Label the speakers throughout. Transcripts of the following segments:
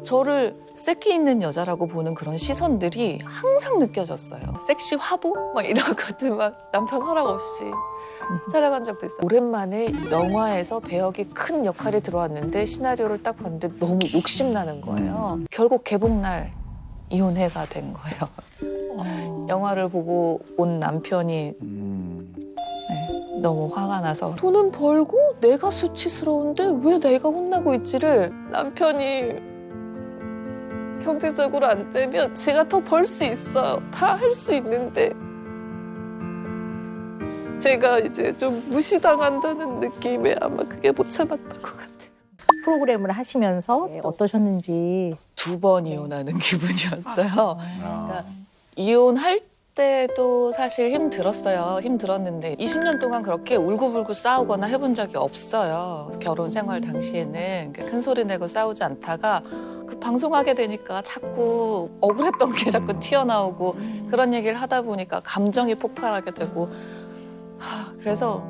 Speaker 1: 저를 새끼 있는 여자라고 보는 그런 시선들이 항상 느껴졌어요. 섹시 화보? 막 이런 것들 막 남편 허락 없이 촬영한 적도 있어요. 오랜만에 영화에서 배역이 큰 역할이 들어왔는데 시나리오를 딱 봤는데 너무 욕심나는 거예요. 결국 개봉날 이혼해가 된 거예요. 영화를 보고 온 남편이 너무 화가 나서 돈은 벌고 내가 수치스러운데 왜 내가 혼나고 있지를 남편이 경제적으로 안 되면 제가 더 벌 수 있어요. 다 할 수 있는데 제가 이제 좀 무시당한다는 느낌에 아마 그게 못 참았던 것 같아요.
Speaker 2: 프로그램을 하시면서 어떠셨는지.
Speaker 1: 2번 이혼하는 기분이었어요. 그러니까 이혼할 때도 사실 힘들었어요. 힘들었는데 20년 동안 그렇게 울고불고 싸우거나 해본 적이 없어요. 결혼 생활 당시에는 큰 소리 내고 싸우지 않다가 그 방송하게 되니까 자꾸 억울했던 게 자꾸 튀어나오고 그런 얘기를 하다 보니까 감정이 폭발하게 되고 그래서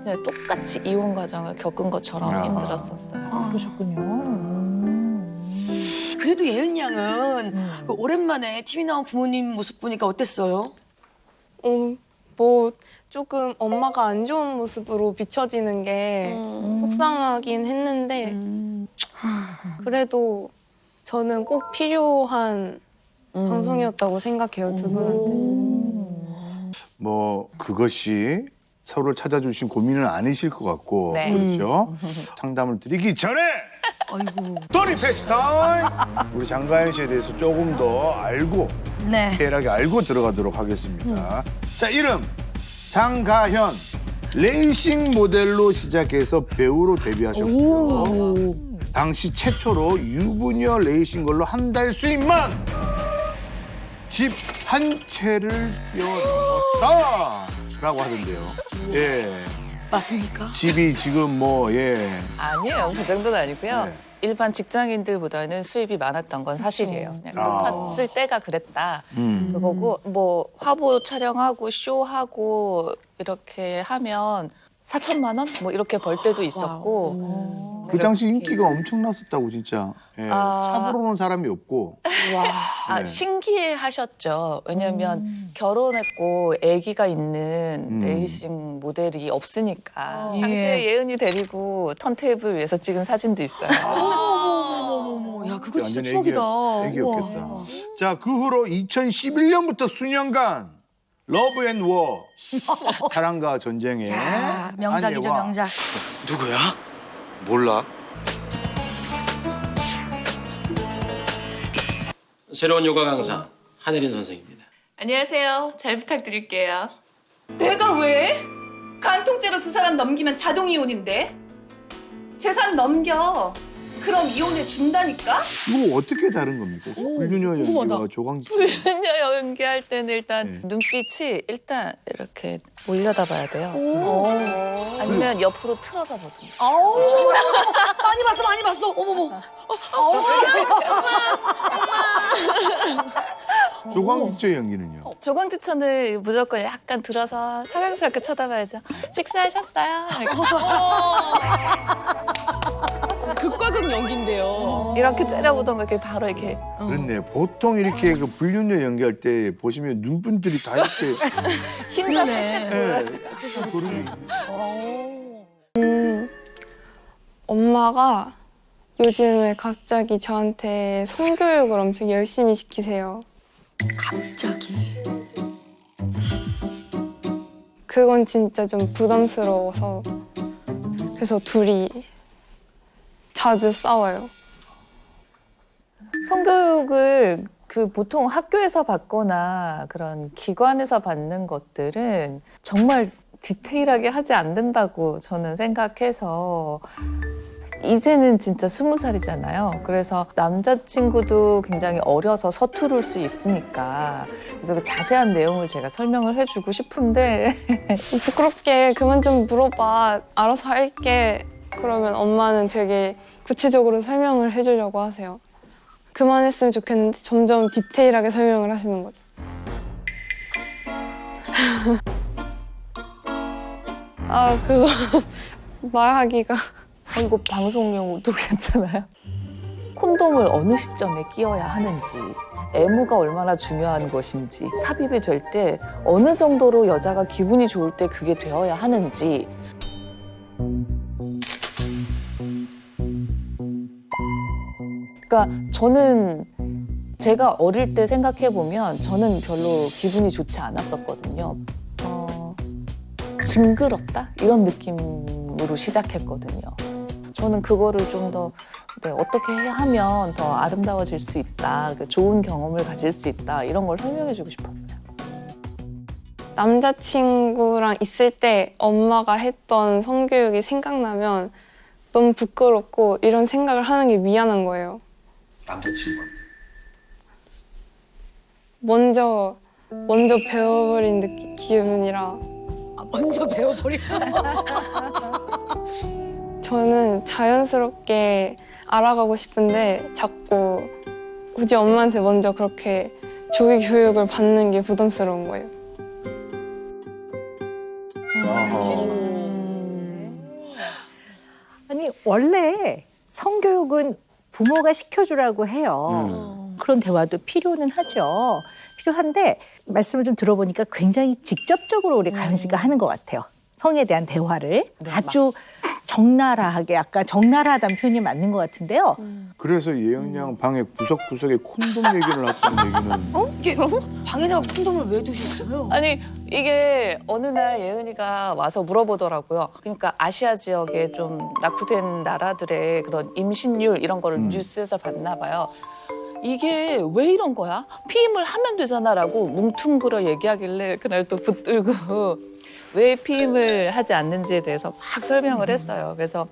Speaker 1: 이제 똑같이 이혼 과정을 겪은 것처럼 힘들었었어요.
Speaker 2: 그러셨군요.
Speaker 3: 그래도 예은 양은 그 오랜만에 TV 나온 부모님 모습 보니까 어땠어요?
Speaker 4: 뭐 조금 엄마가 안 좋은 모습으로 비춰지는 게 속상하긴 했는데 그래도 저는 꼭 필요한 방송이었다고 생각해요, 두 분한테.
Speaker 5: 뭐 그것이 서로를 찾아주신 고민은 아니실 것 같고
Speaker 1: 네.
Speaker 5: 그렇죠? 상담을 드리기 전에 또리 패치 타임! 우리 장가연 씨에 대해서 조금 더 알고 디테일하게 알고 들어가도록 하겠습니다. 자, 이름 장가현. 레이싱 모델로 시작해서 배우로 데뷔하셨고요. 당시 최초로 유부녀 레이싱걸로 한 달 수입만 집 한 채를 띄워줬다라고 하던데요. 예.
Speaker 3: 맞습니까?
Speaker 5: 집이 지금 뭐 예.
Speaker 1: 아니에요. 그 정도는 아니고요.
Speaker 5: 네.
Speaker 1: 일반 직장인들보다는 수입이 많았던 건 사실이에요. 그냥 높았을 때가 그랬다. 그거고 뭐 화보 촬영하고 쇼하고 이렇게 하면 4천만 원? 뭐 이렇게 벌 때도 있었고
Speaker 5: 그 당시 인기가 엄청났었다고 진짜. 예. 차보러는 사람이 없고. 네.
Speaker 1: 신기해 하셨죠. 왜냐면 결혼했고 아기가 있는 레이싱 모델이 없으니까. 당시에 예은이 데리고 턴테이블 위에서 찍은 사진도 있어요.
Speaker 3: 어머머머머머, 야 그거 진짜 추억이다.
Speaker 5: 애기였겠다. 자, 그 후로 2011년부터 수년간 러브 앤 워, 사랑과 전쟁의
Speaker 6: 야, 명작이죠,
Speaker 5: 아내와
Speaker 6: 명작.
Speaker 7: 누구야? 몰라. 새로운 요가 강사 한혜린 선생입니다.
Speaker 8: 안녕하세요. 잘 부탁드릴게요. 내가 왜? 간통죄로 2사람 넘기면 자동 이혼인데? 재산 넘겨. 그럼 이혼해 준다니까?
Speaker 5: 이거 어떻게 다른 겁니까? 불륜녀 연기와 조광지.
Speaker 1: 불륜녀 연기할 때는 일단
Speaker 5: 네.
Speaker 1: 눈빛이 일단 이렇게 몰려다 봐야 돼요. 아니면 옆으로 틀어서 보세요.
Speaker 3: 많이 봤어, 많이 봤어. 어머머.
Speaker 5: 조광지처 연기는요?
Speaker 1: 조광지천을 무조건 약간 들어서 사랑스럽게 쳐다봐야죠. 식사하셨어요?
Speaker 8: 극과 극 연기인데요.
Speaker 1: 이렇게 째려보던가 이렇게 바로 이렇게.
Speaker 5: 그렇네. 보통 이렇게 그 불륜녀 연기할 때 보시면 눈분들이 다 이렇게.
Speaker 1: 흰자 살짝
Speaker 5: 예. 그러네.
Speaker 4: 엄마가 요즘에 갑자기 저한테 성교육을 엄청 열심히 시키세요.
Speaker 6: 갑자기.
Speaker 4: 그건 진짜 좀 부담스러워서 그래서 둘이 자주 싸워요.
Speaker 1: 성교육을 그 보통 학교에서 받거나 그런 기관에서 받는 것들은 정말 디테일하게 하지 않는다고 저는 생각해서 이제는 진짜 20살이잖아요. 그래서 남자친구도 굉장히 어려서 서투를 수 있으니까 그래서 그 자세한 내용을 제가 설명을 해주고 싶은데
Speaker 4: 부끄럽게 그만 좀 물어봐. 알아서 할게. 그러면 엄마는 되게 구체적으로 설명을 해주려고 하세요. 그만했으면 좋겠는데 점점 디테일하게 설명을 하시는 거죠. 그거 말하기가.
Speaker 1: 이거 방송용도 괜찮아요? 콘돔을 어느 시점에 끼워야 하는지, 애무가 얼마나 중요한 것인지, 삽입이 될 때 어느 정도로 여자가 기분이 좋을 때 그게 되어야 하는지. 그러니까 저는 제가 어릴 때 생각해보면 저는 별로 기분이 좋지 않았었거든요. 징그럽다? 이런 느낌으로 시작했거든요. 저는 그거를 좀 더 어떻게 하면 더 아름다워질 수 있다, 좋은 경험을 가질 수 있다, 이런 걸 설명해주고 싶었어요.
Speaker 4: 남자친구랑 있을 때 엄마가 했던 성교육이 생각나면 너무 부끄럽고 이런 생각을 하는 게 미안한 거예요.
Speaker 7: 남자친구한테.
Speaker 4: 먼저 배워버린 기분이라.
Speaker 3: 먼저 배워버리고.
Speaker 4: 저는 자연스럽게 알아가고 싶은데 자꾸 굳이 엄마한테 먼저 그렇게 조기 교육을 받는 게 부담스러운 거예요.
Speaker 2: 아니 원래 성교육은 부모가 시켜주라고 해요. 그런 대화도 필요는 하죠. 필요한데 말씀을 좀 들어보니까 굉장히 직접적으로 우리 가연 씨가 하는 것 같아요. 성에 대한 대화를
Speaker 1: 네,
Speaker 2: 아주 적나라하게, 약간 적나라하다는 표현이 맞는 것 같은데요.
Speaker 5: 그래서 예은 양 방에 구석구석에 콘돔 얘기를 했다는 얘기는
Speaker 3: 이게 방에다가 콘돔을 왜 두셨어요?
Speaker 1: 아니 이게 어느 날 예은이가 와서 물어보더라고요. 그러니까 아시아 지역에 좀 낙후된 나라들의 그런 임신율 이런 거를 뉴스에서 봤나 봐요. 이게 왜 이런 거야? 피임을 하면 되잖아라고 뭉퉁그려 얘기하길래 그날 또 붙들고 왜 피임을 하지 않는지에 대해서 막 설명을 했어요. 그래서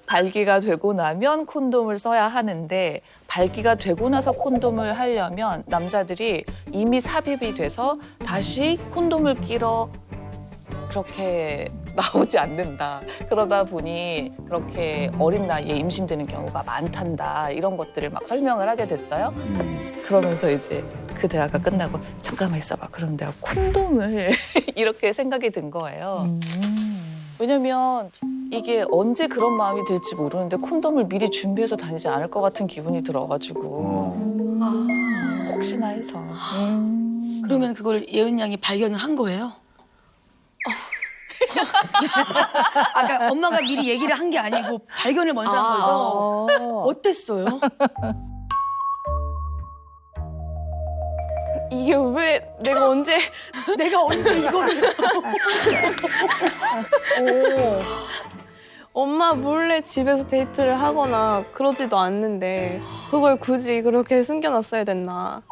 Speaker 1: 발기가 되고 나면 콘돔을 써야 하는데 발기가 되고 나서 콘돔을 하려면 남자들이 이미 삽입이 돼서 다시 콘돔을 끼러 그렇게 나오지 않는다. 그러다 보니 그렇게 어린 나이에 임신되는 경우가 많단다. 이런 것들을 막 설명을 하게 됐어요. 그러면서 이제 그 대화가 끝나고 잠깐만 있어봐. 그럼 내가 콘돔을 이렇게 생각이 든 거예요. 왜냐면 이게 언제 그런 마음이 들지 모르는데 콘돔을 미리 준비해서 다니지 않을 것 같은 기분이 들어가지고 혹시나 해서.
Speaker 3: 그러면 그걸 예은 양이 발견을 한 거예요? 아까 엄마가 미리 얘기를 한 게 아니고 발견을 먼저 한 거죠? 어땠어요?
Speaker 4: 이게 왜 내가 언제
Speaker 3: 내가 언제 이거를
Speaker 4: 엄마 몰래 집에서 데이트를 하거나 그러지도 않는데 그걸 굳이 그렇게 숨겨놨어야 됐나.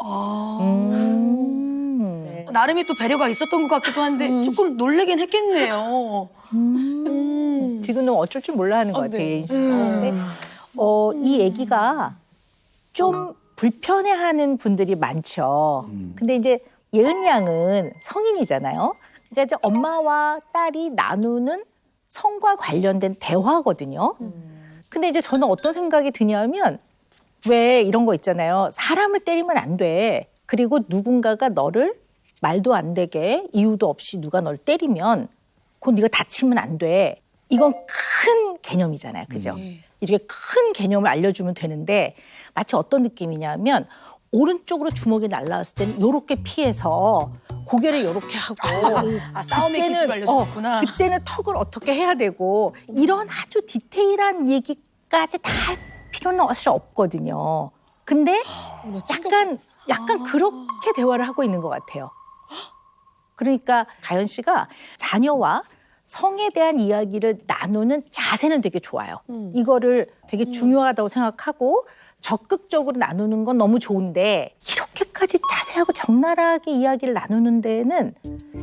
Speaker 2: 네.
Speaker 3: 나름의 또 배려가 있었던 것 같기도 한데 조금 놀래긴 했겠네요.
Speaker 2: 지금은 어쩔 줄 몰라 하는 것 같아요, 예인 씨가. 근데 이 얘기가 좀 불편해하는 분들이 많죠. 근데 이제 예은 양은 성인이잖아요. 그러니까 이제 엄마와 딸이 나누는 성과 관련된 대화거든요. 근데 이제 저는 어떤 생각이 드냐면 왜 이런 거 있잖아요. 사람을 때리면 안 돼. 그리고 누군가가 너를 말도 안 되게 이유도 없이 누가 널 때리면 그건 네가 다치면 안 돼. 이건 큰 개념이잖아요. 그죠? 이렇게 큰 개념을 알려주면 되는데 마치 어떤 느낌이냐면 오른쪽으로 주먹이 날라왔을 때는 이렇게 피해서 고개를 이렇게 하고
Speaker 3: 싸움의 기술 알려줬구나.
Speaker 2: 그때는 턱을 어떻게 해야 되고 이런 아주 디테일한 얘기까지 다 할 필요는 사실 없거든요. 근데 약간 그렇게 대화를 하고 있는 것 같아요. 그러니까 가연 씨가 자녀와 성에 대한 이야기를 나누는 자세는 되게 좋아요. 이거를 되게 중요하다고 생각하고 적극적으로 나누는 건 너무 좋은데 이렇게까지 자세하고 적나라하게 이야기를 나누는 데는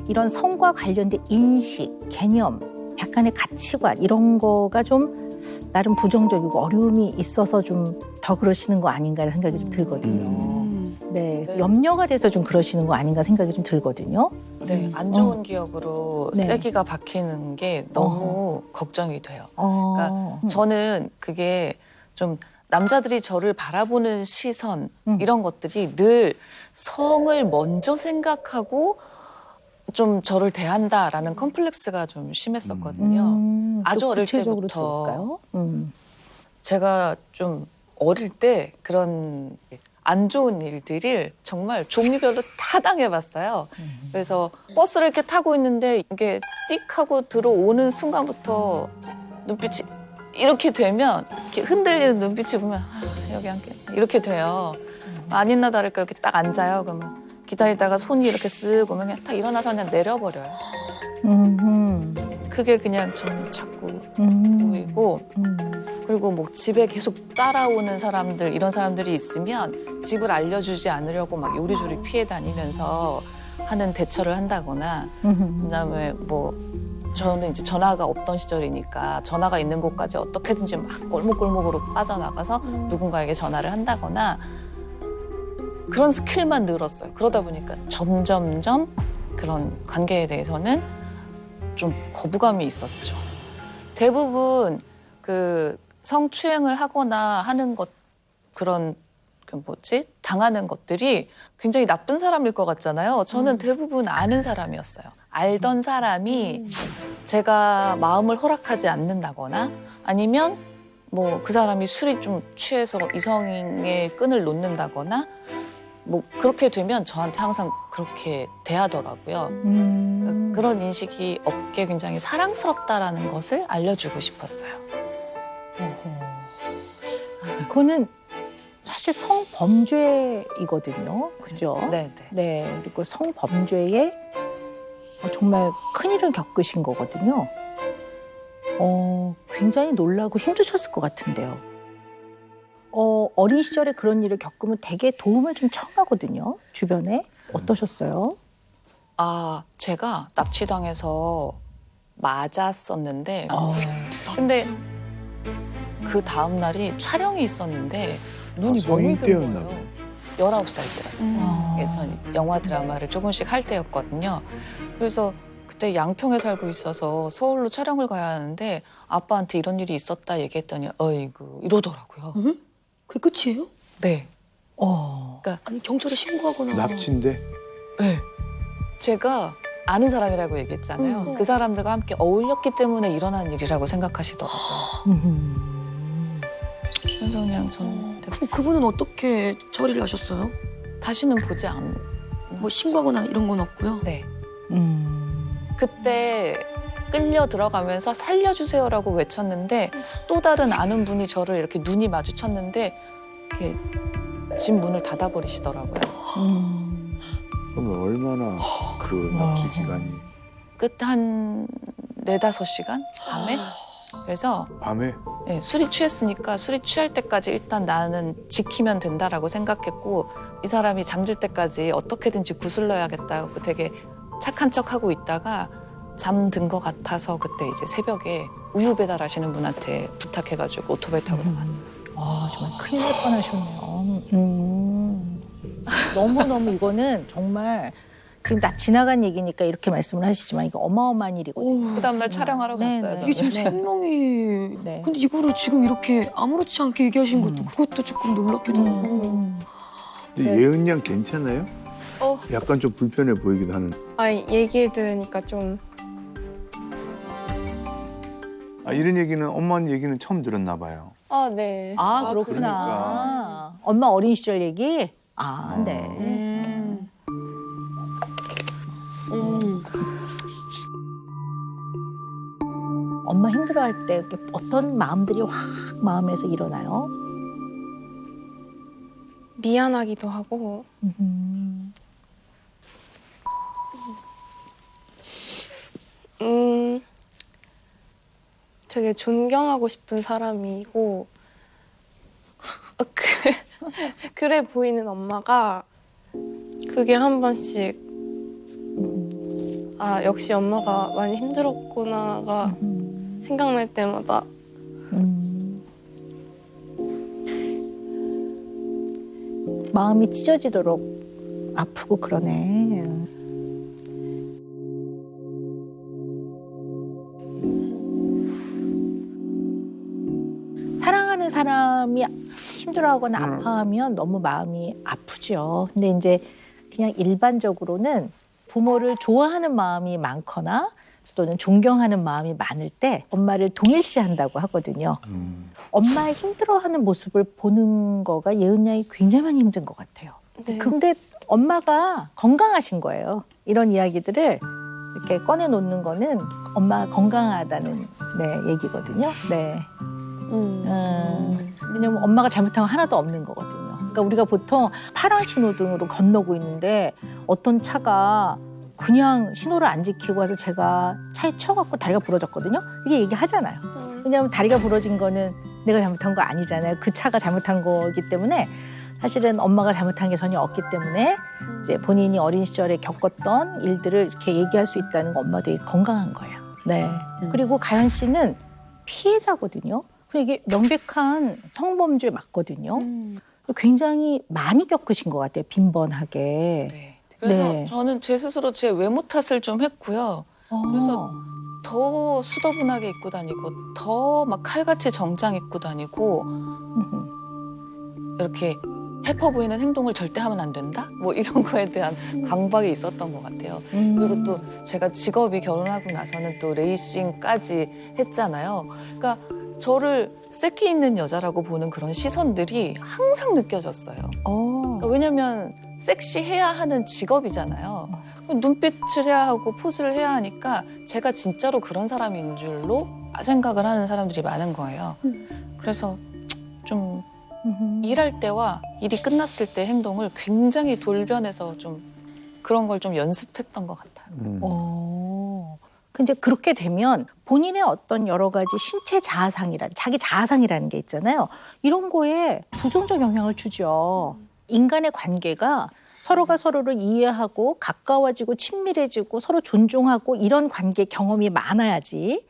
Speaker 2: 이런 성과 관련된 인식, 개념, 약간의 가치관 이런 거가 좀 나름 부정적이고 어려움이 있어서 좀 더 그러시는 거 아닌가 라는 생각이 좀 들거든요. 네,
Speaker 1: 네.
Speaker 2: 염려가 돼서 좀 그러시는 거 아닌가 생각이 좀 들거든요.
Speaker 1: 네, 안 좋은 기억으로
Speaker 2: 네.
Speaker 1: 쐐기가 박히는 게 너무 걱정이 돼요.
Speaker 2: 어.
Speaker 1: 저는 그게 좀 남자들이 저를 바라보는 시선 이런 것들이 늘 성을 먼저 생각하고 좀 저를 대한다라는 컴플렉스가 좀 심했었거든요. 아주
Speaker 2: 좀
Speaker 1: 어릴
Speaker 2: 구체적으로
Speaker 1: 때부터
Speaker 2: 들어볼까요?
Speaker 1: 제가 좀 어릴 때 그런 안 좋은 일들을 정말 종류별로 다 당해봤어요. 그래서 버스를 이렇게 타고 있는데 이게 띡 하고 들어오는 순간부터 눈빛이 이렇게 되면 이렇게 흔들리는 눈빛이 보면 여기 앉게 이렇게 돼요. 아니나 다를까 이렇게 딱 앉아요. 그러면 기다리다가 손이 이렇게 쓱 오면 그냥 딱 일어나서 그냥 내려버려요. 그게 그냥 저는 자꾸 보이고 그리고 뭐 집에 계속 따라오는 사람들 이런 사람들이 있으면 집을 알려주지 않으려고 막 요리조리 피해 다니면서 하는 대처를 한다거나 그다음에 뭐 저는 이제 전화가 없던 시절이니까 전화가 있는 곳까지 어떻게든지 막 골목골목으로 빠져나가서 누군가에게 전화를 한다거나 그런 스킬만 늘었어요. 그러다 보니까 점점점 그런 관계에 대해서는 좀 거부감이 있었죠. 대부분 그 성추행을 하거나 하는 것 그런 그 뭐지 당하는 것들이 굉장히 나쁜 사람일 것 같잖아요. 저는 대부분 아는 사람이었어요. 알던 사람이 제가 마음을 허락하지 않는다거나 아니면 뭐 그 사람이 술이 좀 취해서 이성의 끈을 놓는다거나 뭐 그렇게 되면 저한테 항상 그렇게 대하더라고요. 그런 인식이 없게 굉장히 사랑스럽다라는 것을 알려주고 싶었어요.
Speaker 2: 그거는 사실 성범죄이거든요. 그죠?
Speaker 1: 네, 네.
Speaker 2: 네. 그리고 성범죄에 정말 큰일을 겪으신 거거든요. 굉장히 놀라고 힘드셨을 것 같은데요. 어린 시절에 그런 일을 겪으면 되게 도움을 좀 청하거든요. 주변에. 어떠셨어요?
Speaker 1: 아, 제가 납치당해서 맞았었는데 근데 그 다음 날이 촬영이 있었는데 눈이 너무
Speaker 5: 성인
Speaker 1: 든
Speaker 5: 때였나
Speaker 1: 거예요. 19살 때였어요. 이게 전 영화 드라마를 조금씩 할 때였거든요. 그래서 그때 양평에 살고 있어서 서울로 촬영을 가야 하는데 아빠한테 이런 일이 있었다 얘기했더니 어이구 이러더라고요.
Speaker 3: 그게 끝이에요?
Speaker 1: 네.
Speaker 3: 아니 경찰에 신고하거나.
Speaker 5: 납치인데
Speaker 1: 네. 제가 아는 사람이라고 얘기했잖아요. 그 사람들과 함께 어울렸기 때문에 일어난 일이라고 생각하시더라고요. 그래서 그냥 저는
Speaker 3: 그럼 그분은 어떻게 처리를 하셨어요?
Speaker 1: 다시는 보지 않.
Speaker 3: 뭐 신고하거나 이런 건 없고요.
Speaker 1: 네. 그때 끌려 들어가면서 살려주세요라고 외쳤는데 또 다른 아는 분이 저를 이렇게 눈이 마주쳤는데 이렇게 집 문을 닫아버리시더라고요.
Speaker 5: 그러면 얼마나 그 납치 기간이
Speaker 1: 끝 한 4-5시간 밤에. 그래서
Speaker 5: 밤에
Speaker 1: 네, 술이 취했으니까 술이 취할 때까지 일단 나는 지키면 된다라고 생각했고 이 사람이 잠들 때까지 어떻게든지 구슬러야겠다고 되게 착한 척하고 있다가 잠든 것 같아서 그때 이제 새벽에 우유 배달하시는 분한테 부탁해가지고 오토바이 타고 나갔어요.
Speaker 2: 정말 큰일 날 뻔하셨네요. 너무너무 이거는 정말 지금 다 지나간 얘기니까 이렇게 말씀을 하시지만 이거 어마어마한 일이거든요.
Speaker 1: 그 다음날 촬영하러
Speaker 2: 네,
Speaker 1: 갔어요.
Speaker 2: 네.
Speaker 3: 이게 지금
Speaker 2: 네.
Speaker 3: 생명이.
Speaker 2: 네.
Speaker 3: 근데 이거를 지금 이렇게 아무렇지 않게 얘기하신 것도 그것도 조금 놀랍기도 하고.
Speaker 5: 근데
Speaker 2: 네.
Speaker 5: 예은 양 괜찮아요? 약간 좀 불편해 보이기도 하는.
Speaker 4: 얘기를 들으니까 좀
Speaker 5: 이런 얘기는 엄마 얘기는 처음 들었나 봐요.
Speaker 4: 네.
Speaker 2: 그렇구나.
Speaker 5: 그러니까.
Speaker 2: 엄마 어린 시절 얘기? 네. 엄마 힘들어할 때 이렇게 어떤 마음들이 확 마음에서 일어나요?
Speaker 4: 미안하기도 하고 되게 존경하고 싶은 사람이고 그래 보이는 엄마가 그게 한 번씩 역시 엄마가 많이 힘들었구나가 생각날 때마다
Speaker 2: 마음이 찢어지도록 아프고 그러네. 사랑하는 사람이 힘들어하거나 아파하면 너무 마음이 아프죠. 근데 이제 그냥 일반적으로는 부모를 좋아하는 마음이 많거나 또는 존경하는 마음이 많을 때 엄마를 동일시한다고 하거든요. 엄마의 힘들어하는 모습을 보는 거가 예은 양이 굉장히 많이 힘든 것 같아요.
Speaker 4: 네.
Speaker 2: 근데 엄마가 건강하신 거예요. 이런 이야기들을 이렇게 꺼내놓는 거는 엄마가 건강하다는 얘기거든요. 네. 왜냐면 엄마가 잘못한 건 하나도 없는 거거든요. 그러니까 우리가 보통 파란 신호등으로 건너고 있는데 어떤 차가 그냥 신호를 안 지키고 와서 제가 차에 치여갖고 다리가 부러졌거든요. 이게 얘기하잖아요. 왜냐하면 다리가 부러진 거는 내가 잘못한 거 아니잖아요. 그 차가 잘못한 거기 때문에 사실은 엄마가 잘못한 게 전혀 없기 때문에 이제 본인이 어린 시절에 겪었던 일들을 이렇게 얘기할 수 있다는 건 엄마 되게 건강한 거예요. 네. 그리고 가연 씨는 피해자거든요. 그리고 이게 명백한 성범죄 맞거든요. 굉장히 많이 겪으신 것 같아요. 빈번하게.
Speaker 1: 네. 그래서
Speaker 2: 네.
Speaker 1: 저는 제 스스로 제 외모 탓을 좀 했고요. 그래서 더 수더분하게 입고 다니고 더 막 칼같이 정장 입고 다니고 이렇게 해퍼 보이는 행동을 절대 하면 안 된다? 뭐 이런 거에 대한 강박이 있었던 것 같아요. 그리고 또 제가 직업이 결혼하고 나서는 또 레이싱까지 했잖아요. 그러니까 저를 새끼 있는 여자라고 보는 그런 시선들이 항상 느껴졌어요. 그러니까 왜냐면 섹시해야 하는 직업이잖아요. 눈빛을 해야 하고 포즈를 해야 하니까 제가 진짜로 그런 사람인 줄로 생각을 하는 사람들이 많은 거예요. 그래서 좀 일할 때와 일이 끝났을 때 행동을 굉장히 돌변해서 좀 그런 걸 좀 연습했던 것 같아요.
Speaker 2: 근데 그렇게 되면 본인의 어떤 여러 가지 신체 자아상이란 자기 자아상이라는 게 있잖아요. 이런 거에 부정적 영향을 주죠. 인간의 관계가 서로가 서로를 이해하고 가까워지고 친밀해지고 서로 존중하고 이런 관계 경험이 많아야지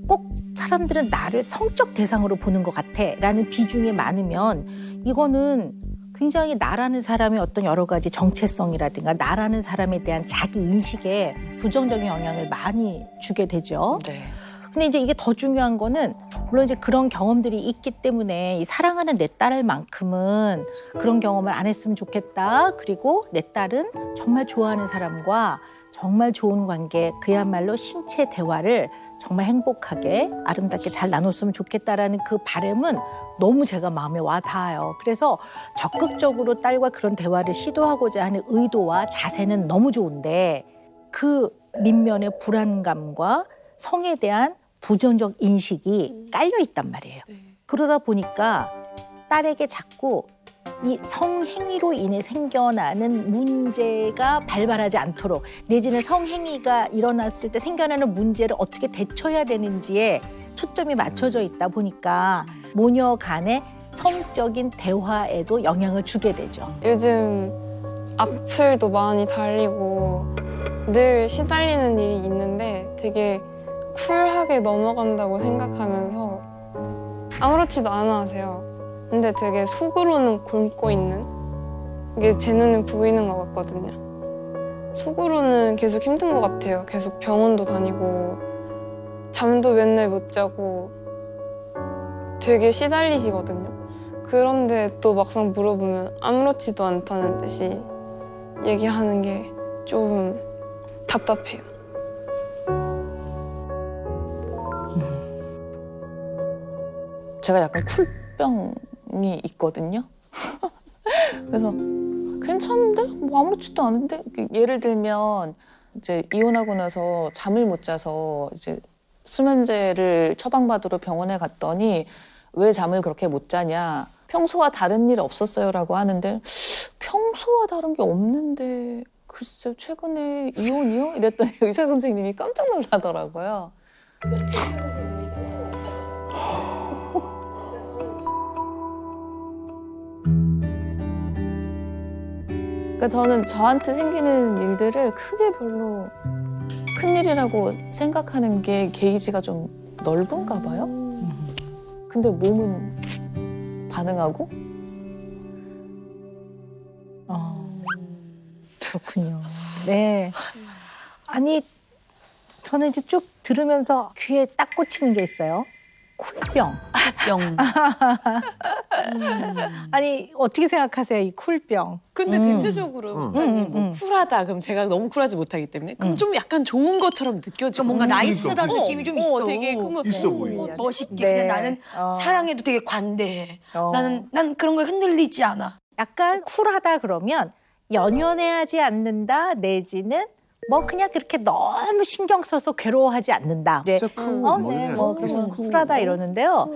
Speaker 2: 꼭 사람들은 나를 성적 대상으로 보는 것 같아라는 비중이 많으면 이거는 굉장히 나라는 사람의 어떤 여러 가지 정체성이라든가 나라는 사람에 대한 자기 인식에 부정적인 영향을 많이 주게 되죠.
Speaker 1: 네.
Speaker 2: 근데 이제 이게 더 중요한 거는 물론 이제 그런 경험들이 있기 때문에 이 사랑하는 내 딸만큼은 그런 경험을 안 했으면 좋겠다. 그리고 내 딸은 정말 좋아하는 사람과 정말 좋은 관계, 그야말로 신체 대화를 정말 행복하게 아름답게 잘 나눴으면 좋겠다라는 그 바람은 너무 제가 마음에 와 닿아요. 그래서 적극적으로 딸과 그런 대화를 시도하고자 하는 의도와 자세는 너무 좋은데 그 밑면의 불안감과 성에 대한 부정적 인식이 깔려 있단 말이에요. 그러다 보니까 딸에게 자꾸 이 성행위로 인해 생겨나는 문제가 발발하지 않도록 내지는 성행위가 일어났을 때 생겨나는 문제를 어떻게 대처해야 되는지에 초점이 맞춰져 있다 보니까 모녀 간의 성적인 대화에도 영향을 주게 되죠.
Speaker 4: 요즘 악플도 많이 달리고 늘 시달리는 일이 있는데 되게 쿨하게 넘어간다고 생각하면서 아무렇지도 않아 하세요. 근데 되게 속으로는 곪고 있는 게 제 눈에 보이는 것 같거든요. 속으로는 계속 힘든 것 같아요. 계속 병원도 다니고 잠도 맨날 못 자고 되게 시달리시거든요. 그런데 또 막상 물어보면 아무렇지도 않다는 듯이 얘기하는 게 좀 답답해요.
Speaker 1: 제가 약간 쿨병이 있거든요. 그래서 괜찮은데? 뭐 아무렇지도 않은데? 예를 들면 이제 이혼하고 나서 잠을 못 자서 이제 수면제를 처방받으러 병원에 갔더니 왜 잠을 그렇게 못 자냐? 평소와 다른 일 없었어요라고 하는데 평소와 다른 게 없는데 글쎄요 최근에 이혼이요? 이랬더니 의사 선생님이 깜짝 놀라더라고요. 그러니까 저는 저한테 생기는 일들을 크게 별로 큰일이라고 생각하는 게 게이지가 좀 넓은가 봐요. 근데 몸은 반응하고?
Speaker 2: 그렇군요. 네. 아니 저는 이제 쭉 들으면서 귀에 딱 꽂히는 게 있어요. 쿨병.
Speaker 6: 영.
Speaker 2: 아니 어떻게 생각하세요 이 쿨병?
Speaker 8: 근데 대체적으로 박사님
Speaker 2: 음.
Speaker 8: 쿨하다. 그럼 제가 너무 쿨하지 못하기 때문에 그럼 좀 약간 좋은 것처럼 느껴지고
Speaker 3: 뭔가 나이스다는
Speaker 5: 그러니까.
Speaker 3: 느낌이 좀 있어.
Speaker 8: 되게 그러면
Speaker 5: 있어 보이고.
Speaker 3: 멋있게
Speaker 2: 네.
Speaker 3: 그냥 나는 사랑해도 되게 관대해.
Speaker 2: 어.
Speaker 3: 난 그런 거에 흔들리지 않아.
Speaker 2: 약간 쿨하다 그러면 연연해하지 않는다 내지는 뭐 그냥 그렇게 너무 신경 써서 괴로워하지 않는다. 네.
Speaker 5: 진짜
Speaker 2: 네, 뭐 그러면 쿨하다 이러는데요.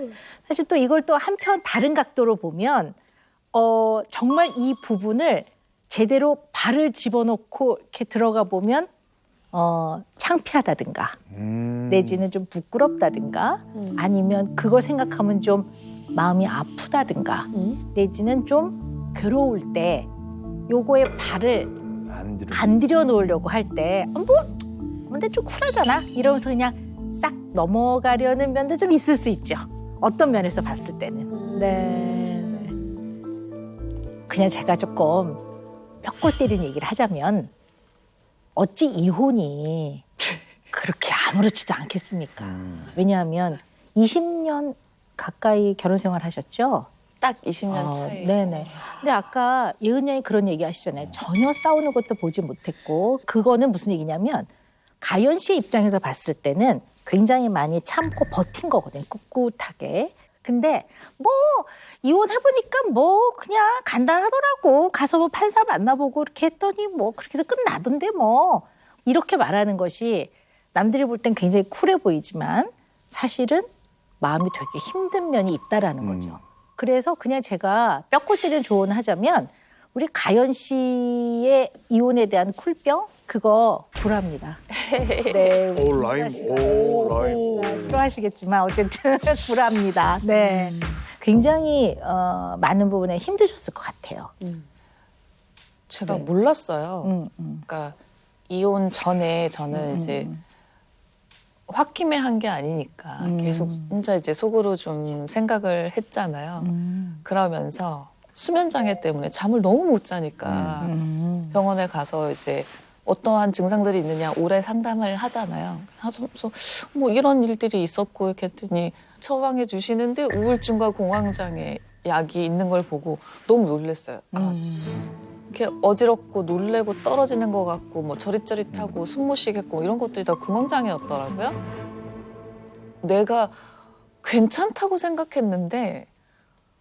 Speaker 2: 사실 또 이걸 또 한편 다른 각도로 보면 정말 이 부분을 제대로 발을 집어넣고 이렇게 들어가 보면 창피하다든가 내지는 좀 부끄럽다든가 아니면 그거 생각하면 좀 마음이 아프다든가 내지는 좀 괴로울 때 요거에 발을 안 들여놓으려고 할 때 근데 좀 쿨하잖아 이러면서 그냥 싹 넘어가려는 면도 좀 있을 수 있죠. 어떤 면에서 봤을 때는. 네. 그냥 제가 조금 뼈골 때리는 얘기를 하자면 어찌 이혼이 그렇게 아무렇지도 않겠습니까? 왜냐하면 20년 가까이 결혼 생활 하셨죠?
Speaker 1: 딱 20년 차이.
Speaker 2: 네네. 근데 아까 예은 양이 그런 얘기 하시잖아요. 전혀 싸우는 것도 보지 못했고 그거는 무슨 얘기냐면 가연 씨의 입장에서 봤을 때는 굉장히 많이 참고 버틴 거거든요. 꿋꿋하게. 근데 뭐 이혼해보니까 뭐 그냥 간단하더라고. 가서 뭐 판사 만나보고 이렇게 했더니 뭐 그렇게 해서 끝나던데 뭐 이렇게 말하는 것이 남들이 볼 땐 굉장히 쿨해 보이지만 사실은 마음이 되게 힘든 면이 있다라는 거죠. 그래서 그냥 제가 뼈골 때리는 조언을 하자면 우리 가연 씨의 이혼에 대한 쿨병 그거 불합니다. 네.
Speaker 5: 오 라임.
Speaker 2: 싫어하시겠지만 어쨌든 불합니다. 네. 굉장히 많은 부분에 힘드셨을 것 같아요.
Speaker 1: 제가
Speaker 2: 네.
Speaker 1: 몰랐어요. 그러니까 이혼 전에 저는 이제 홧김에 한 게 아니니까 계속 혼자 이제 속으로 좀 생각을 했잖아요. 그러면서 수면 장애 때문에 잠을 너무 못 자니까 병원에 가서 이제 어떠한 증상들이 있느냐 오래 상담을 하잖아요. 하면서 뭐 이런 일들이 있었고 이렇게 했더니 처방해 주시는데 우울증과 공황장애 약이 있는 걸 보고 너무 놀랐어요. 이렇게 어지럽고 놀래고 떨어지는 것 같고 뭐 저릿저릿하고 숨 못 쉬겠고 이런 것들이 다 공황장애였더라고요. 내가 괜찮다고 생각했는데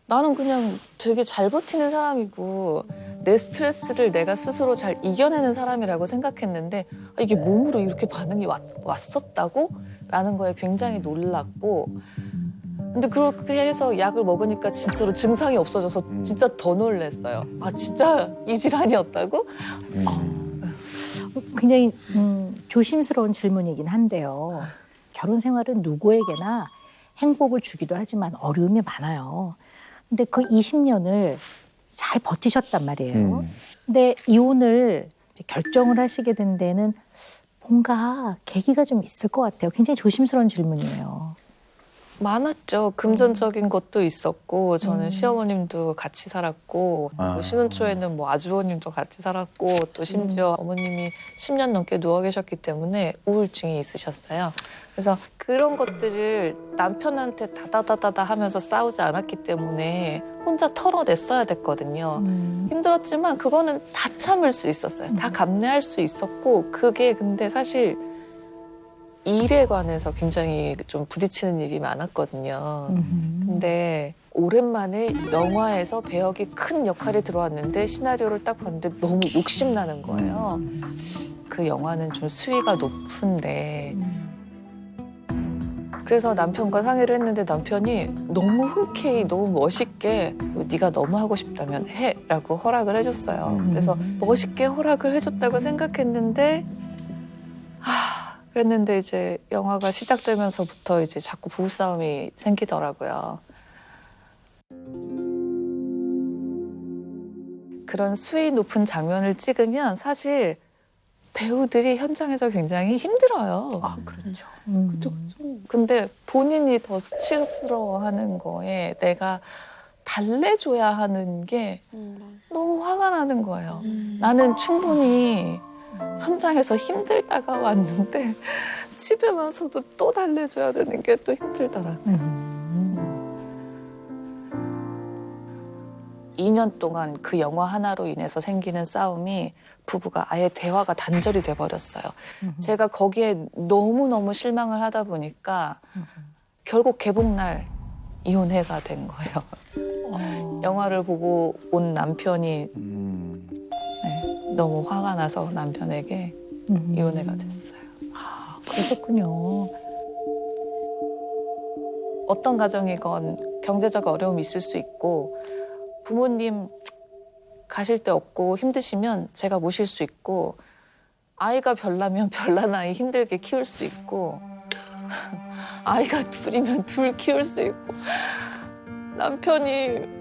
Speaker 1: 나는 그냥 되게 잘 버티는 사람이고 내 스트레스를 내가 스스로 잘 이겨내는 사람이라고 생각했는데 이게 몸으로 이렇게 반응이 왔었다고? 라는 거에 굉장히 놀랐고 근데 그렇게 해서 약을 먹으니까 진짜로 증상이 없어져서 진짜 더 놀랐어요. 아 진짜 이 질환이었다고?
Speaker 2: 굉장히 조심스러운 질문이긴 한데요. 결혼 생활은 누구에게나 행복을 주기도 하지만 어려움이 많아요. 근데 그 20년을 잘 버티셨단 말이에요. 근데 이혼을 이제 결정을 하시게 된 데는 뭔가 계기가 좀 있을 것 같아요. 굉장히 조심스러운 질문이에요.
Speaker 1: 많았죠. 금전적인 것도 있었고 저는 시어머님도 같이 살았고 뭐 신혼 초에는 뭐 아주버님도 같이 살았고 또 심지어 어머님이 10년 넘게 누워 계셨기 때문에 우울증이 있으셨어요. 그래서 그런 것들을 남편한테 다다다다다 하면서 싸우지 않았기 때문에 혼자 털어냈어야 됐거든요. 힘들었지만 그거는 다 참을 수 있었어요. 다 감내할 수 있었고 그게 근데 사실 일에 관해서 굉장히 좀 부딪히는 일이 많았거든요. 근데 오랜만에 영화에서 배역이 큰 역할이 들어왔는데 시나리오를 딱 봤는데 너무 욕심나는 거예요. 그 영화는 좀 수위가 높은데 그래서 남편과 상의를 했는데 남편이 너무 흔쾌히 너무 멋있게 네가 너무 하고 싶다면 해라고 허락을 해줬어요. 그래서 멋있게 허락을 해줬다고 생각했는데 그랬는데 이제 영화가 시작되면서부터 이제 자꾸 부부싸움이 생기더라고요. 그런 수위 높은 장면을 찍으면 사실 배우들이 현장에서 굉장히 힘들어요.
Speaker 2: 그렇죠.
Speaker 8: 그쵸.
Speaker 1: 근데 본인이 더 수치스러워하는 거에 내가 달래줘야 하는 게 너무 화가 나는 거예요. 나는 충분히 현장에서 힘들다가 왔는데 집에 와서도 또 달래줘야 되는 게 또 힘들더라. 2년 동안 그 영화 하나로 인해서 생기는 싸움이 부부가 아예 대화가 단절이 돼버렸어요. 제가 거기에 너무너무 실망을 하다 보니까 결국 개봉날 이혼해가 된 거예요. 영화를 보고 온 남편이 네, 너무 화가 나서 남편에게 이혼해가 됐어요.
Speaker 2: 그러셨군요.
Speaker 1: 어떤 가정이건 경제적 어려움이 있을 수 있고 부모님 가실 데 없고 힘드시면 제가 모실 수 있고 아이가 별나면 별난 아이 힘들게 키울 수 있고 아이가 둘이면 둘 키울 수 있고 남편이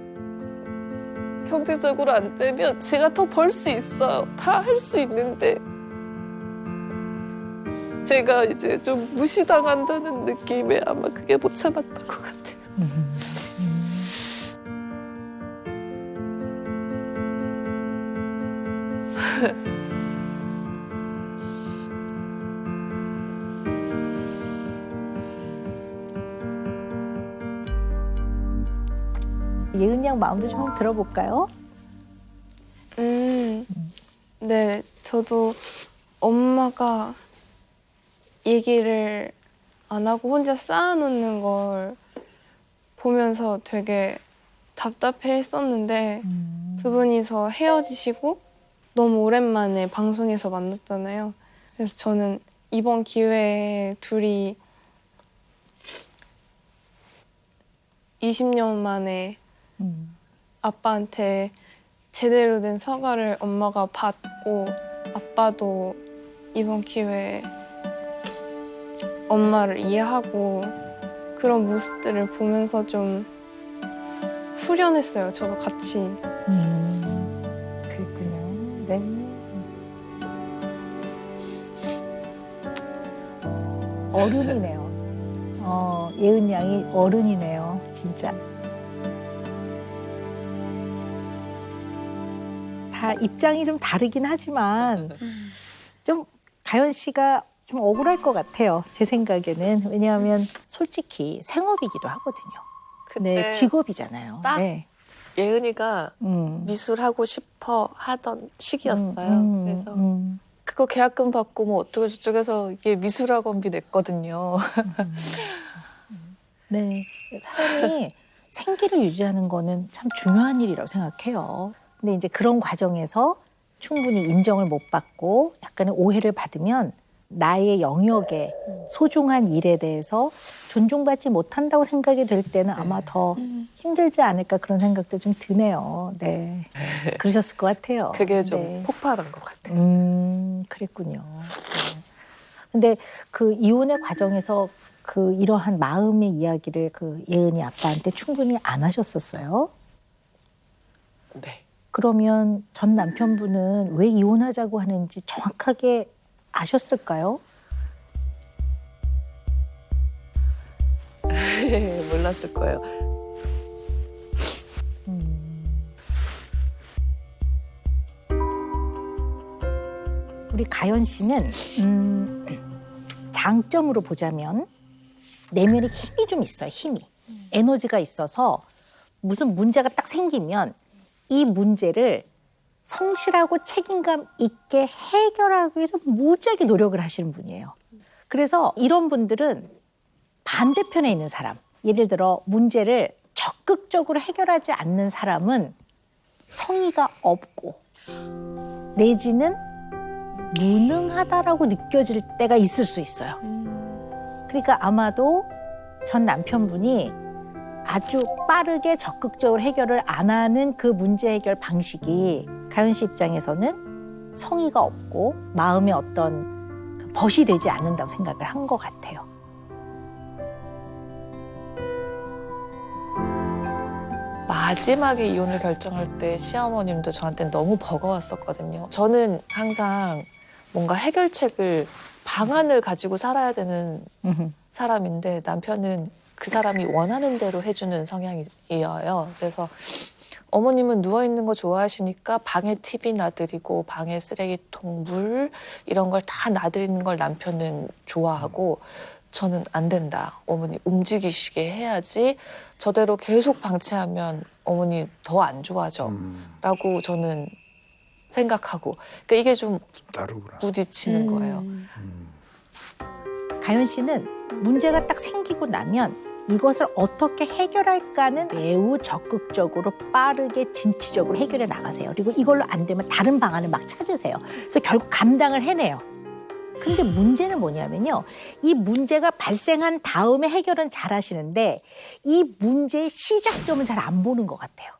Speaker 1: 경제적으로 안 되면 제가 더 벌 수 있어요. 다 할 수 있는데 제가 이제 좀 무시당한다는 느낌에 아마 그게 못 참았던 것 같아요.
Speaker 2: 예은 양 마음도 좀 한번 들어볼까요?
Speaker 4: 네, 저도 엄마가 얘기를 안 하고 혼자 쌓아놓는 걸 보면서 되게 답답해 했었는데 두 분이서 헤어지시고 너무 오랜만에 방송에서 만났잖아요. 그래서 저는 이번 기회에 둘이 20년 만에 아빠한테 제대로 된 사과를 엄마가 받고 아빠도 이번 기회에 엄마를 이해하고 그런 모습들을 보면서 좀 후련했어요. 저도 같이.
Speaker 2: 그랬군요. 네. 어른이네요. 예은 양이 어른이네요. 진짜. 다 입장이 좀 다르긴 하지만 좀 가연 씨가 좀 억울할 것 같아요. 제 생각에는. 왜냐하면 솔직히 생업이기도 하거든요. 네, 직업이잖아요.
Speaker 1: 딱
Speaker 2: 네.
Speaker 1: 예은이가 미술하고 싶어 하던 시기였어요. 그래서 그거 계약금 받고 뭐 어쩌고 저쩌고 해서 이게 미술학원비 냈거든요.
Speaker 2: 네. 사람이 생계를 유지하는 거는 참 중요한 일이라고 생각해요. 근데 이제 그런 과정에서 충분히 인정을 못 받고 약간의 오해를 받으면 나의 영역에 소중한 일에 대해서 존중받지 못한다고 생각이 될 때는 아마 더 힘들지 않을까 그런 생각도 좀 드네요. 네. 그러셨을 것 같아요.
Speaker 1: 그게 좀
Speaker 2: 네.
Speaker 1: 폭발한 것 같아요.
Speaker 2: 그랬군요. 네. 근데 그 이혼의 과정에서 그 이러한 마음의 이야기를 그 예은이 아빠한테 충분히 안 하셨었어요?
Speaker 1: 네.
Speaker 2: 그러면 전 남편분은 왜 이혼하자고 하는지 정확하게 아셨을까요?
Speaker 1: 몰랐을 거예요.
Speaker 2: 우리 가연 씨는 장점으로 보자면 내면에 힘이 좀 있어요. 힘이. 에너지가 있어서 무슨 문제가 딱 생기면 이 문제를 성실하고 책임감 있게 해결하기 위해서 무지하게 노력을 하시는 분이에요. 그래서 이런 분들은 반대편에 있는 사람, 예를 들어 문제를 적극적으로 해결하지 않는 사람은 성의가 없고 내지는 무능하다라고 느껴질 때가 있을 수 있어요. 그러니까 아마도 전 남편분이 아주 빠르게 적극적으로 해결을 안 하는 그 문제 해결 방식이 가연 씨 입장에서는 성의가 없고 마음에 어떤 벗이 되지 않는다고 생각을 한 것 같아요.
Speaker 1: 마지막에 이혼을 결정할 때 시어머님도 저한테 너무 버거웠었거든요. 저는 항상 뭔가 해결책을 방안을 가지고 살아야 되는 사람인데 남편은 그 사람이 원하는 대로 해주는 성향이에요. 그래서 어머님은 누워있는 거 좋아하시니까 방에 TV 놔드리고 방에 쓰레기통, 물 이런 걸 다 놔드리는 걸 남편은 좋아하고 저는 안 된다. 어머니 움직이시게 해야지. 저대로 계속 방치하면 어머니 더 안 좋아져. 라고 저는 생각하고. 그러니까 이게 좀
Speaker 5: 다르구나.
Speaker 1: 부딪히는 거예요.
Speaker 2: 가연 씨는 문제가 딱 생기고 나면 이것을 어떻게 해결할까는 매우 적극적으로 빠르게 진취적으로 해결해 나가세요. 그리고 이걸로 안 되면 다른 방안을 막 찾으세요. 그래서 결국 감당을 해내요. 근데 문제는 뭐냐면요. 이 문제가 발생한 다음에 해결은 잘 하시는데 이 문제의 시작점을 잘 안 보는 것 같아요.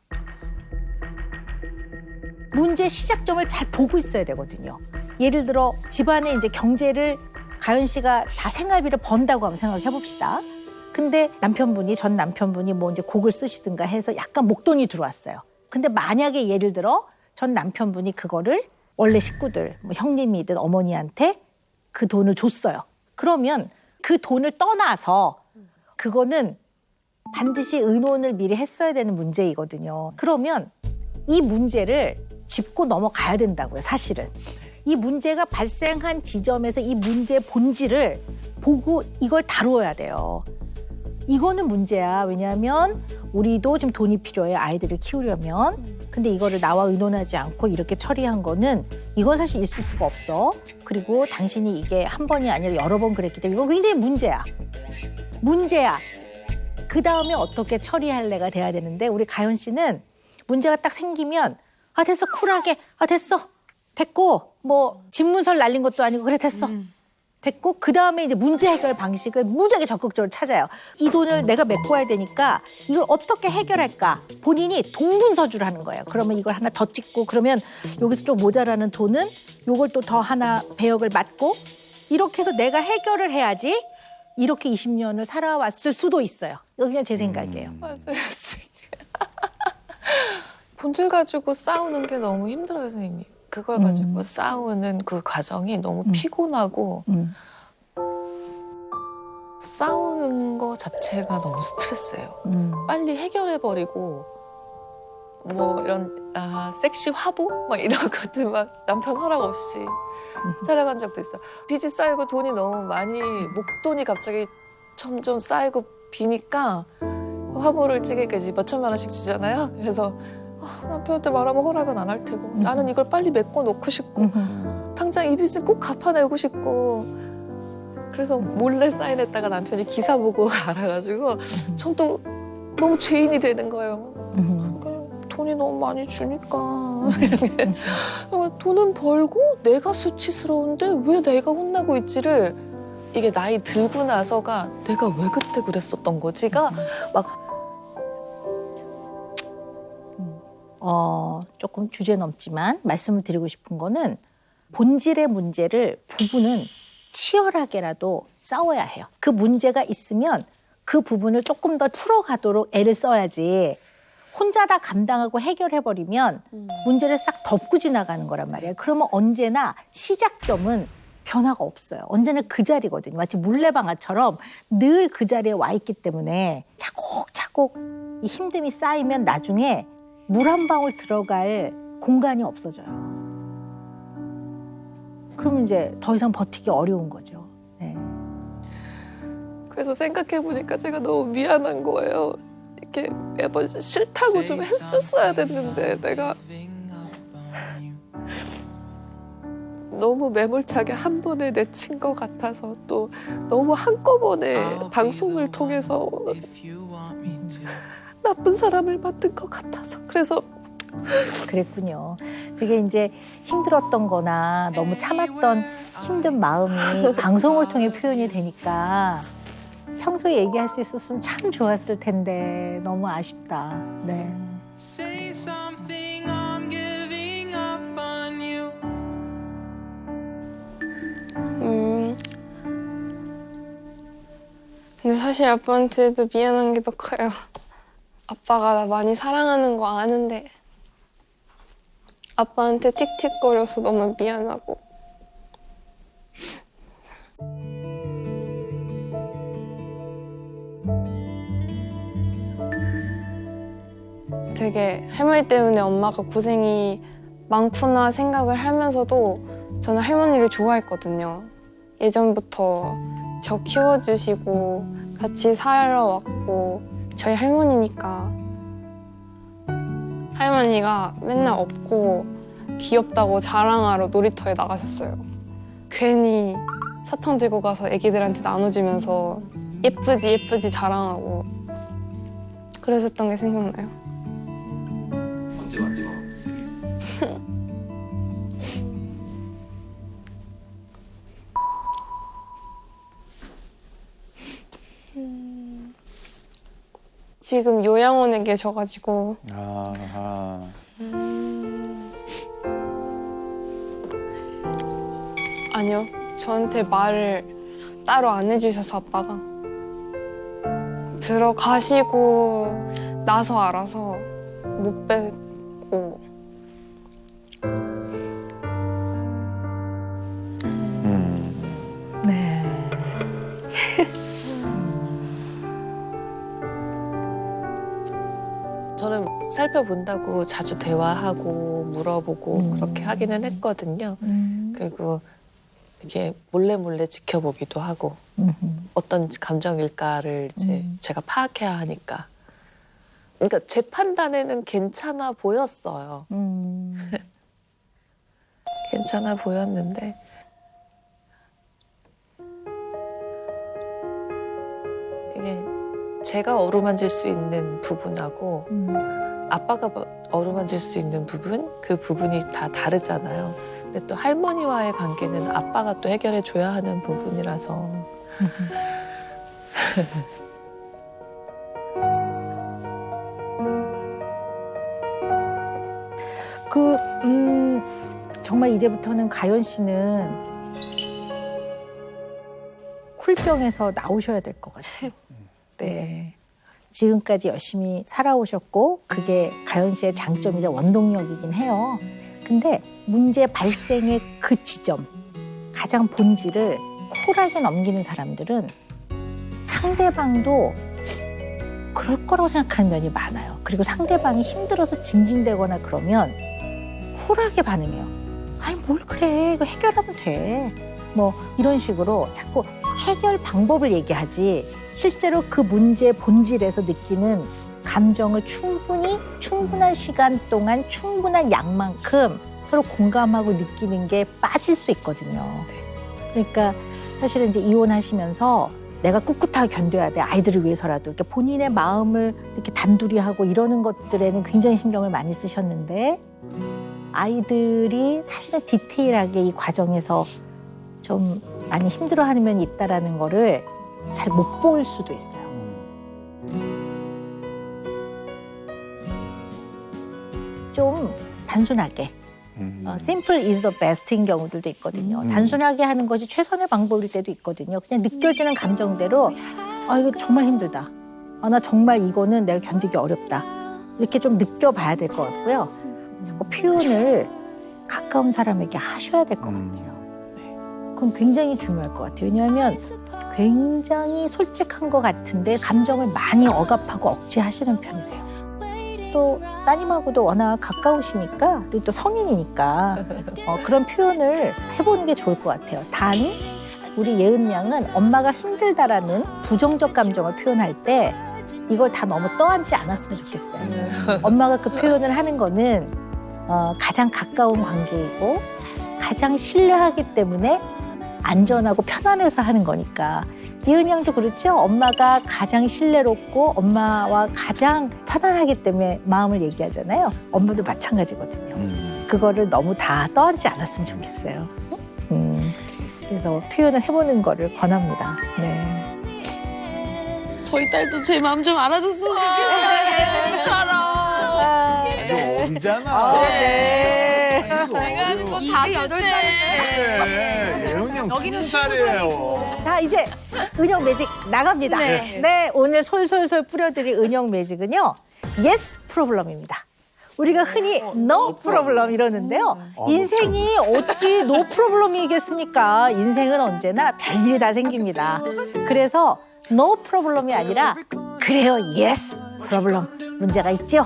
Speaker 2: 문제의 시작점을 잘 보고 있어야 되거든요. 예를 들어 집안에 이제 경제를 가연 씨가 다 생활비를 번다고 한번 생각해 봅시다. 근데 전 남편분이 뭐 이제 곡을 쓰시든가 해서 약간 목돈이 들어왔어요. 근데 만약에 예를 들어 전 남편분이 그거를 원래 식구들, 뭐 형님이든 어머니한테 그 돈을 줬어요. 그러면 그 돈을 떠나서 그거는 반드시 의논을 미리 했어야 되는 문제이거든요. 그러면 이 문제를 짚고 넘어가야 된다고요, 사실은. 이 문제가 발생한 지점에서 이 문제의 본질을 보고 이걸 다루어야 돼요. 이거는 문제야. 왜냐하면 우리도 좀 돈이 필요해, 아이들을 키우려면. 근데 이거를 나와 의논하지 않고 이렇게 처리한 거는 이건 사실 있을 수가 없어. 그리고 당신이 이게 한 번이 아니라 여러 번 그랬기 때문에 이건 굉장히 문제야. 문제야. 그 다음에 어떻게 처리할래가 돼야 되는데 우리 가연 씨는 문제가 딱 생기면 아 됐어, 쿨하게. 아 됐어. 됐고 뭐 집문설 날린 것도 아니고 그래 됐어. 됐고 그 다음에 이제 문제 해결 방식을 무지하게 적극적으로 찾아요. 이 돈을 내가 메꿔야 되니까 이걸 어떻게 해결할까? 본인이 동분서주를 하는 거예요. 그러면 이걸 하나 더 찍고 그러면 여기서 좀 모자라는 돈은 이걸 또 더 하나 배역을 맡고 이렇게 해서 내가 해결을 해야지 이렇게 20년을 살아왔을 수도 있어요. 이거 그냥 제 생각이에요.
Speaker 1: 맞아요. 본질 가지고 싸우는 게 너무 힘들어요, 선생님. 그걸 가지고 싸우는 그 과정이 너무 피곤하고 싸우는 거 자체가 너무 스트레스예요. 빨리 해결해버리고 뭐 이런 섹시 화보 막 이런 것들 막 남편 허락 없이 촬영한 적도 있어. 빚이 쌓이고 돈이 너무 많이 목돈이 갑자기 점점 쌓이고 비니까 화보를 찍으니까 이제 몇 천만 원씩 주잖아요. 그래서 남편한테 말하면 허락은 안 할 테고 나는 이걸 빨리 메꿔 놓고 싶고 당장 이 빚은 꼭 갚아내고 싶고 그래서 몰래 사인했다가 남편이 기사 보고 알아가지고 전 또 너무 죄인이 되는 거예요. 돈이 너무 많이 주니까 돈은 벌고 내가 수치스러운데 왜 내가 혼나고 있지를 이게 나이 들고 나서가 내가 왜 그때 그랬었던 거지가 막
Speaker 2: 조금 주제 넘지만 말씀을 드리고 싶은 거는 본질의 문제를 부부는 치열하게라도 싸워야 해요. 그 문제가 있으면 그 부분을 조금 더 풀어가도록 애를 써야지 혼자 다 감당하고 해결해버리면 문제를 싹 덮고 지나가는 거란 말이에요. 그러면 언제나 시작점은 변화가 없어요. 언제나 그 자리거든요. 마치 물레방아처럼 늘 그 자리에 와 있기 때문에 차곡차곡 이 힘듦이 쌓이면 나중에 물 한 방울 들어갈 공간이 없어져요. 그러면 이제 더 이상 버티기 어려운 거죠. 네.
Speaker 1: 그래서 생각해보니까 제가 너무 미안한 거예요. 이렇게 매번 싫다고 좀 해줬어야 됐는데 내가 너무 매몰차게 한 번에 내친 것 같아서 또 너무 한꺼번에 방송을 통해서 나쁜 사람을 만든 것 같아서 그래서
Speaker 2: 그랬군요. 그게 이제 힘들었던 거나 너무 참았던 힘든 마음이 방송을 통해 표현이 되니까 평소에 얘기할 수 있었으면 참 좋았을 텐데 너무 아쉽다. 네.
Speaker 4: 근데 사실 아빠한테도 미안한 게 더 커요. 아빠가 나 많이 사랑하는 거 아는데 아빠한테 틱틱거려서 너무 미안하고 되게 할머니 때문에 엄마가 고생이 많구나 생각을 하면서도 저는 할머니를 좋아했거든요. 예전부터 저 키워주시고 같이 살아왔고 저희 할머니니까 할머니가 맨날 업고 귀엽다고 자랑하러 놀이터에 나가셨어요. 괜히 사탕 들고 가서 애기들한테 나눠주면서 예쁘지 예쁘지 자랑하고 그러셨던 게 생각나요.
Speaker 7: 언제 만들어?
Speaker 4: 지금 요양원에 계셔가지고
Speaker 5: 아,
Speaker 4: 아니요. 저한테 말을 따로 안 해주셔서 아빠가 들어가시고 나서 알아서 못 뵙고
Speaker 2: 네.
Speaker 1: 저는 살펴본다고 자주 대화하고 물어보고 그렇게 하기는 했거든요. 그리고 이게 몰래 지켜보기도 하고 어떤 감정일까를 이제 제가 파악해야 하니까. 그러니까 제 판단에는 괜찮아 보였어요. 괜찮아 보였는데 이게 제가 어루만질 수 있는 부분하고 아빠가 어루만질 수 있는 부분, 그 부분이 다 다르잖아요. 근데 또 할머니와의 관계는 아빠가 또 해결해 줘야 하는 부분이라서
Speaker 2: 정말 이제부터는 가연 씨는 쿨병에서 나오셔야 될 것 같아요. 네. 지금까지 열심히 살아오셨고 그게 가연 씨의 장점이자 원동력이긴 해요. 근데 문제 발생의 그 지점, 가장 본질을 쿨하게 넘기는 사람들은 상대방도 그럴 거라고 생각하는 면이 많아요. 그리고 상대방이 힘들어서 징징대거나 그러면 쿨하게 반응해요. 아니 뭘 그래, 이거 해결하면 돼. 뭐 이런 식으로 자꾸 해결 방법을 얘기하지 실제로 그 문제의 본질에서 느끼는 감정을 충분한 시간 동안 충분한 양만큼 서로 공감하고 느끼는 게 빠질 수 있거든요. 그러니까 사실은 이제 이혼하시면서 내가 꿋꿋하게 견뎌야 돼. 아이들을 위해서라도. 이렇게 본인의 마음을 이렇게 단둘이 하고 이러는 것들에는 굉장히 신경을 많이 쓰셨는데 아이들이 사실은 디테일하게 이 과정에서 좀 많이 힘들어하는 면이 있다라는 거를 잘 못 볼 수도 있어요. 좀 단순하게 simple is the best인 경우들도 있거든요. 단순하게 하는 것이 최선의 방법일 때도 있거든요. 그냥 느껴지는 감정대로 아 이거 정말 힘들다. 아 나 정말 이거는 내가 견디기 어렵다. 이렇게 좀 느껴봐야 될 것 같고요. 자꾸 표현을 가까운 사람에게 하셔야 될 것 같아요. 그건 굉장히 중요할 것 같아요. 왜냐하면 굉장히 솔직한 것 같은데 감정을 많이 억압하고 억제하시는 편이세요. 또 따님하고도 워낙 가까우시니까 그리고 또 성인이니까 그런 표현을 해보는 게 좋을 것 같아요. 단 우리 예은 양은 엄마가 힘들다라는 부정적 감정을 표현할 때 이걸 다 너무 떠안지 않았으면 좋겠어요. 엄마가 그 표현을 하는 거는 가장 가까운 관계이고 가장 신뢰하기 때문에 안전하고 편안해서 하는 거니까. 예은 양도 그렇죠. 엄마가 가장 신뢰롭고 엄마와 가장 편안하기 때문에 마음을 얘기하잖아요. 엄마도 마찬가지거든요. 그거를 너무 다 떠안지 않았으면 좋겠어요. 그래서 표현을 해보는 거를 권합니다. 네.
Speaker 8: 저희 딸도 제 마음 좀 알아줬으면 좋겠어요. 예은처럼.
Speaker 5: 너 어리잖아.
Speaker 2: 네.
Speaker 8: 내가 하는 거 다 8살인데.
Speaker 5: 예은이 형 20살이에요.
Speaker 2: 자 이제 은영 매직 나갑니다. 네, 오늘 솔솔솔 뿌려드릴 은영 매직은요. Yes 프로블럼입니다. 우리가 흔히 no problem 이러는데요. 인생이 어찌 no problem이겠습니까? 인생은 언제나 별일이 다 생깁니다. 그래서 no problem이 아니라 그래요 yes problem 문제가 있죠?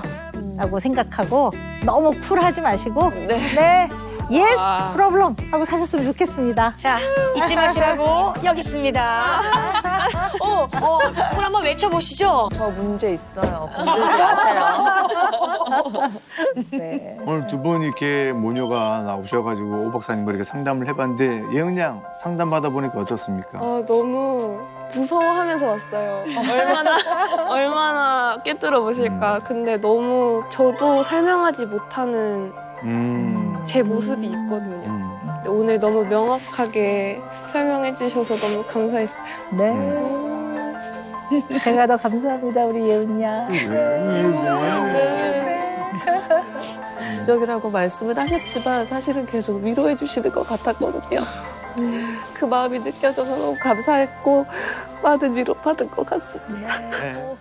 Speaker 2: 라고 생각하고 너무 쿨하지 마시고 네 예스 프로블럼 하고 사셨으면 좋겠습니다.
Speaker 6: 자, 잊지 마시라고 여기 있습니다.
Speaker 3: 그걸 한번 외쳐보시죠.
Speaker 1: 저 문제 있어요. 건들지 마세요.
Speaker 2: 네.
Speaker 5: 오늘 두 분 이렇게 모녀가 나오셔가지고 오 박사님과 이렇게 상담을 해봤는데 예은 양 상담 받아보니까 어떻습니까?
Speaker 4: 너무 무서워하면서 왔어요. 얼마나 꿰뚫어 보실까. 근데 너무 저도 설명하지 못하는 제 모습이 있거든요. 근데 오늘 너무 명확하게 설명해 주셔서 너무 감사했어요.
Speaker 2: 네. 제가 더 감사합니다, 우리 예은 양.
Speaker 8: 지적이라고 말씀을 하셨지만 사실은 계속 위로해 주시는 것 같았거든요. 그 마음이 느껴져서 너무 감사했고 많은 위로 받은 것 같습니다.
Speaker 5: 네.